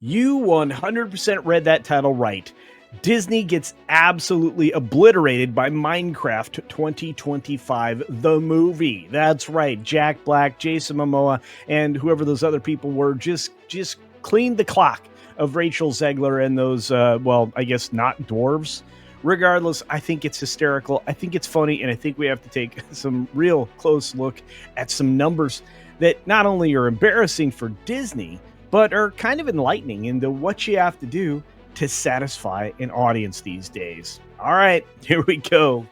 You 100% read that title right. Disney gets absolutely obliterated by Minecraft 2025, the movie. That's right. Jack Black, Jason Momoa, and whoever those other people were just cleaned the clock of Rachel Zegler and those, I guess not dwarves. Regardless, I think it's hysterical. I think it's funny, and I think we have to take some real close look at some numbers that not only are embarrassing for Disney, but are kind of enlightening into what you have to do to satisfy an audience these days. All right, here we go.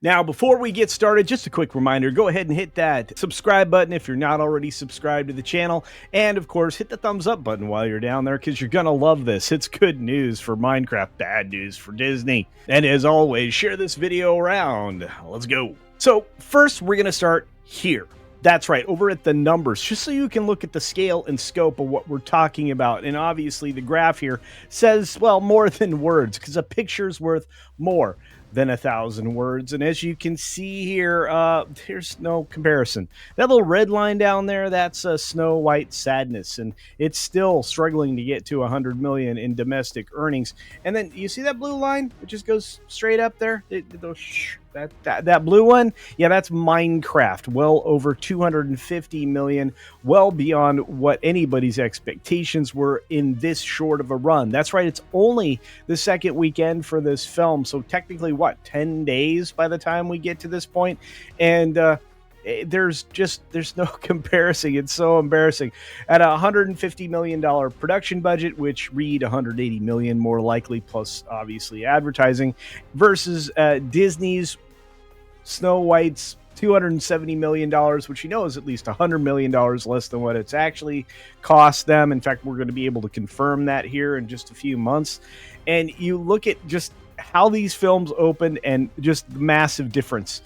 Now, before we get started, just a quick reminder, go ahead and hit that subscribe button if you're not already subscribed to the channel. And of course, hit the thumbs up button while you're down there because you're going to love this. It's good news for Minecraft, bad news for Disney. And as always, share this video around. Let's go. So first, we're going to start here. That's right, over at the numbers, just so you can look at the scale and scope of what we're talking about. And obviously the graph here says, well, more than words, because a picture's worth more than 1,000 words. And as you can see here, there's no comparison. That little red line down there, that's Snow White sadness, and it's still struggling to get to 100 million in domestic earnings. And then you see that blue line? It just goes straight up there. That blue one, yeah, that's Minecraft, well over 250 million, well beyond what anybody's expectations were in this short of a run. That's right, it's only the second weekend for this film, so technically, 10 days by the time we get to this point, and there's no comparison. It's so embarrassing. At a $150 million production budget, which read 180 million more likely, plus obviously advertising, versus Disney's Snow White's $270 million, which is at least $100 million less than what it's actually cost them. In fact, we're going to be able to confirm that here in just a few months. And you look at just how these films opened and just the massive difference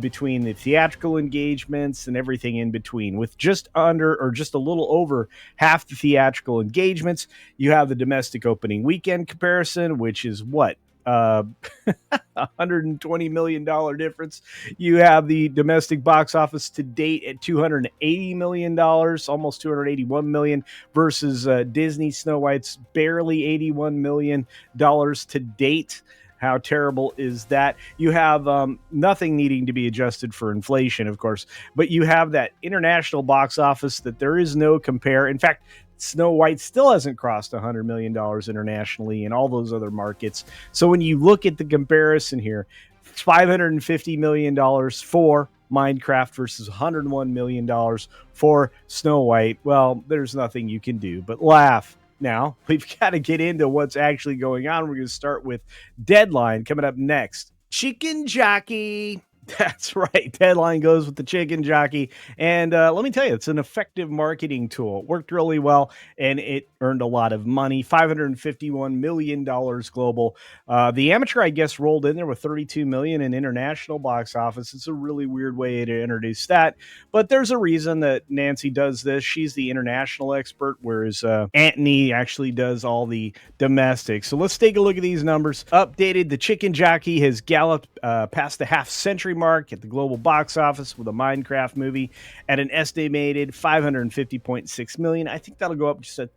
between the theatrical engagements and everything in between. With just under or just a little over half the theatrical engagements, you have the domestic opening weekend comparison, which is what? $120 million difference. You have the domestic box office to date at $280 million, almost $281 million, versus Disney Snow White's barely $81 million to date. How terrible is that? You have nothing needing to be adjusted for inflation, of course, but you have that international box office that there is no compare. In fact, Snow White still hasn't crossed $100 million internationally in all those other markets. So when you look at the comparison here, $550 million for Minecraft versus $101 million for Snow White. Well, there's nothing you can do but laugh. Now, we've got to get into what's actually going on. We're going to start with Deadline coming up next. Chicken Jockey. That's right. Deadline goes with the Chicken Jockey. And let me tell you, it's an effective marketing tool. It worked really well, and it earned a lot of money, $551 million global. The amateur, I guess, rolled in there with $32 million in international box office. It's a really weird way to introduce that. But there's a reason that Nancy does this. She's the international expert, whereas Anthony actually does all the domestic. So let's take a look at these numbers. Updated, the Chicken Jockey has galloped past the half-century mark at the global box office with a Minecraft movie at an estimated $550.6 million. I think that'll go up just a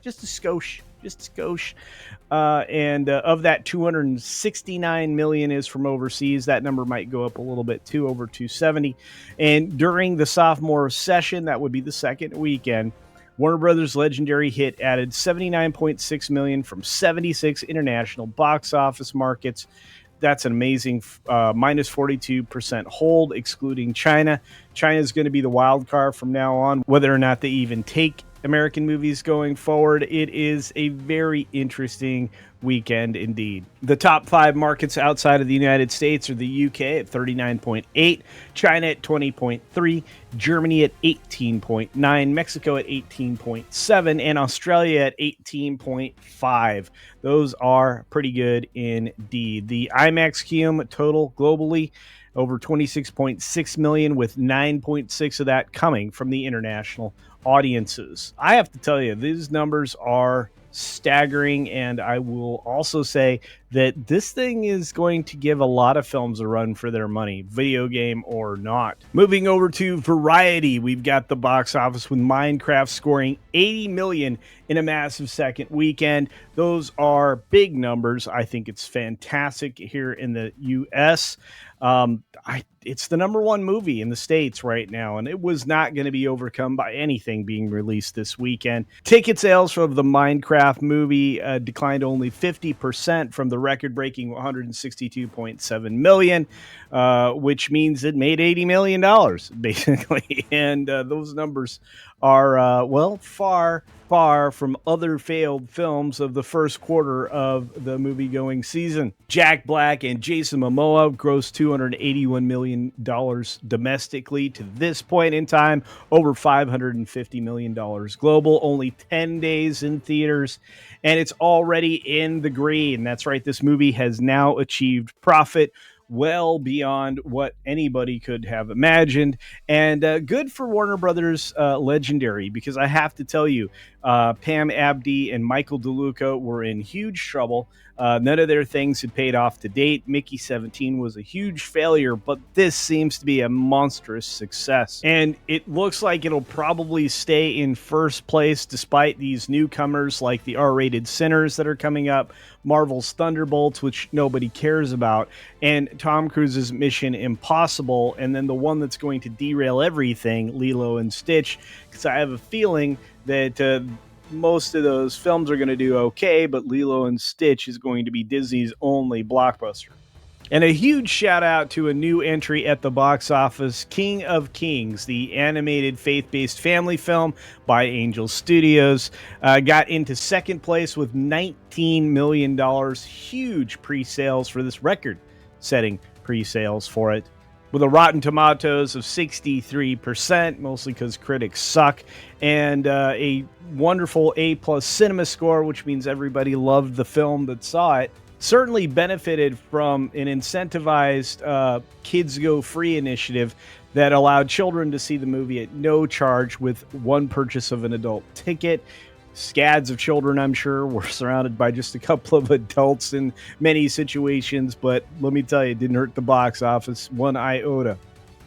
skosh. And of that, $269 million is from overseas. That number might go up a little bit too, over 270. And during the sophomore session, that would be the second weekend, Warner Brothers' legendary hit added $79.6 million from 76 international box office markets. That's an amazing minus 42% hold, excluding China. China is going to be the wild card from now on, whether or not they even take American movies going forward. It is a very interesting weekend indeed. The top 5 markets outside of the United States are the UK at 39.8, China at 20.3, Germany at 18.9, Mexico at 18.7, and Australia at 18.5. Those are pretty good indeed. The IMAX cum total globally over 26.6 million, with 9.6 of that coming from the international audiences. I have to tell you, these numbers are staggering. And I will also say that this thing is going to give a lot of films a run for their money, video game or not. Moving over to Variety, we've got the box office with Minecraft scoring 80 million in a massive second weekend. Those are big numbers. I think it's fantastic here in the US. It's the number one movie in the States right now, and it was not going to be overcome by anything being released this weekend. Ticket sales for the Minecraft movie declined only 50% from the record-breaking 162.7 million, which means it made $80 million, basically. And those numbers are, far from other failed films of the first quarter of the movie-going season. Jack Black and Jason Momoa grossed $281 million domestically to this point in time, over $550 million global, only 10 days in theaters, and it's already in the green. That's right, this movie has now achieved profit well beyond what anybody could have imagined, and good for Warner Brothers Legendary, because I have to tell you, Pam Abdi and Michael DeLuca were in huge trouble. None of their things had paid off to date. Mickey 17 was a huge failure, but this seems to be a monstrous success. And it looks like it'll probably stay in first place despite these newcomers like the R-rated Sinners that are coming up, Marvel's Thunderbolts, which nobody cares about, and Tom Cruise's Mission Impossible, and then the one that's going to derail everything, Lilo and Stitch, because I have a feeling that most of those films are going to do okay, but Lilo and Stitch is going to be Disney's only blockbuster. And a huge shout out to a new entry at the box office, King of Kings, the animated faith-based family film by Angel Studios, got into second place with $19 million. Huge pre-sales for this record-setting pre-sales for it, with a Rotten Tomatoes of 63%, mostly because critics suck, and a wonderful A+ cinema score, which means everybody loved the film that saw it. Certainly benefited from an incentivized Kids Go Free initiative that allowed children to see the movie at no charge with one purchase of an adult ticket. Scads of children, I'm sure, were surrounded by just a couple of adults in many situations, but let me tell you, it didn't hurt the box office one iota.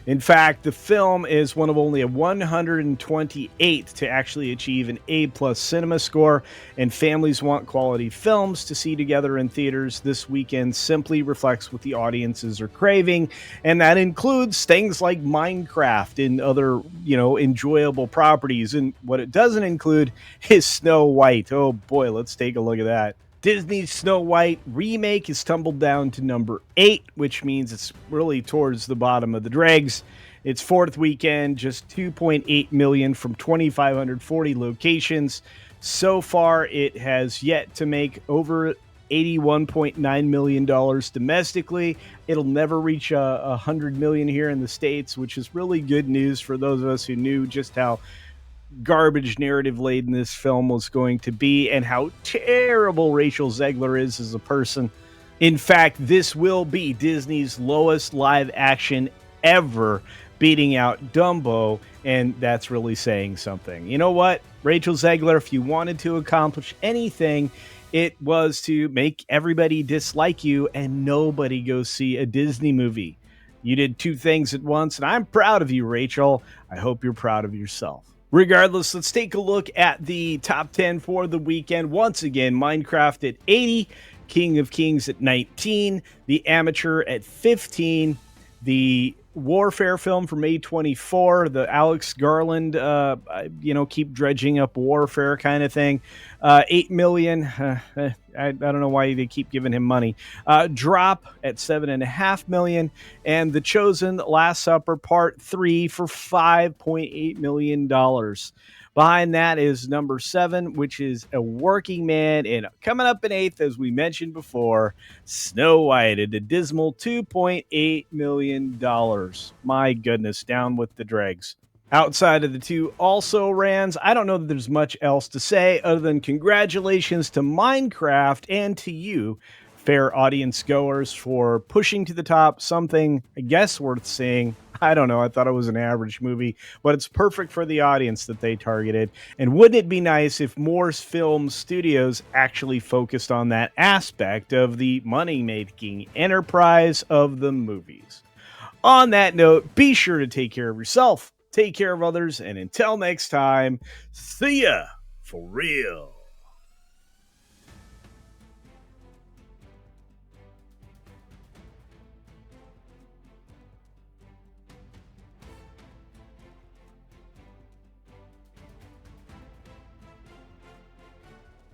In fact, the film is one of only a 128 to actually achieve an A+ cinema score, and families want quality films to see together in theaters this weekend simply reflects what the audiences are craving, and that includes things like Minecraft and other, enjoyable properties. And what it doesn't include is Snow White. Oh boy, let's take a look at that. Disney's Snow White remake is tumbled down to number 8, which means it's really towards the bottom of the dregs. Its fourth weekend, just 2.8 million from 2,540 locations. So far, it has yet to make over $81.9 million domestically. It'll never reach 100 million here in the States, which is really good news for those of us who knew just how garbage narrative laden this film was going to be and how terrible Rachel Zegler is as a person. In fact, this will be Disney's lowest live action ever, beating out Dumbo, and that's really saying something. You know what, Rachel Zegler, if you wanted to accomplish anything, it was to make everybody dislike you and nobody go see a Disney movie. You did two things at once, and I'm proud of you, Rachel. I hope you're proud of yourself. Regardless, let's take a look at the top 10 for the weekend. Once again, Minecraft at 80, King of Kings at 19, The Amateur at 15, the Warfare film from A24, the Alex Garland, keep dredging up warfare kind of thing. 8 million. I don't know why they keep giving him money. Drop at 7.5 million, and The Chosen Last Supper Part 3 for $5.8 million. Behind that is number 7, which is A Working Man, and coming up in 8th, as we mentioned before, Snow White at a dismal $2.8 million. My goodness, down with the dregs. Outside of the two also rans, I don't know that there's much else to say other than congratulations to Minecraft and to you fair audience goers for pushing to the top something, I guess, worth seeing. I don't know. I thought it was an average movie, but it's perfect for the audience that they targeted. And wouldn't it be nice if more film studios actually focused on that aspect of the money making enterprise of the movies? On that note, be sure to take care of yourself, take care of others, and until next time, see ya for real.